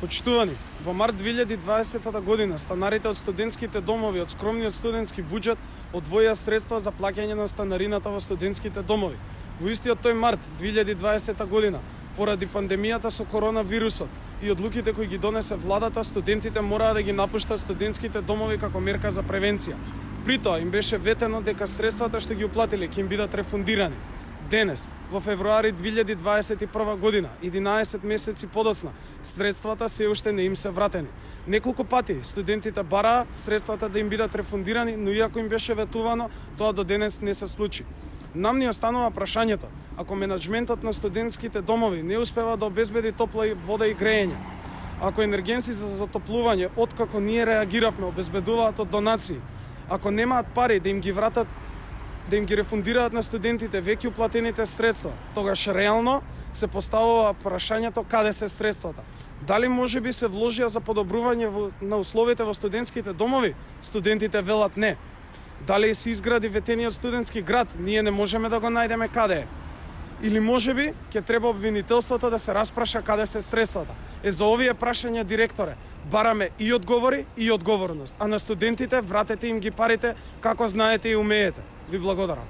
Почитувани, во март 2020 година станарите од студентските домови од скромниот студентски буџет одвоија средства за плаќање на станарината во студентските домови. Во истиот тој март 2020 година, поради пандемијата со коронавирусот и одлуките кои ги донесе владата, студентите мораа да ги напуштат студентските домови како мерка за превенција. При тоа им беше ветено дека средствата што ги уплатиле ќе им бидат рефундирани. Денес, во февруари 2021 година, 11 месеци подоцна, средствата се уште не им се вратени. Неколку пати студентите бараа средствата да им бидат рефундирани, но иако им беше ветувано, тоа до денес не се случи. Нам ни останува прашањето, ако менаџментот на студентските домови не успева да обезбеди топла вода и грејење, ако енергенси за затоплување, откако ние реагиравме, обезбедуваат од донации, ако немаат пари да им ги вратат, да им ги рефундираат на студентите веќе уплатените средства, тогаш реално се поставува прашањето каде се средствата. Дали може би се вложија за подобрување на условите во студентските домови? Студентите велат не. Дали се изгради ветениот студентски град? Ние не можеме да го најдеме каде е. Или може би ќе треба обвинителството да се распраша каде се средствата. За овие прашања, директоре, бараме и одговори и одговорност, а на студентите вратете им ги парите како знаете и умеете. Ви благодарам.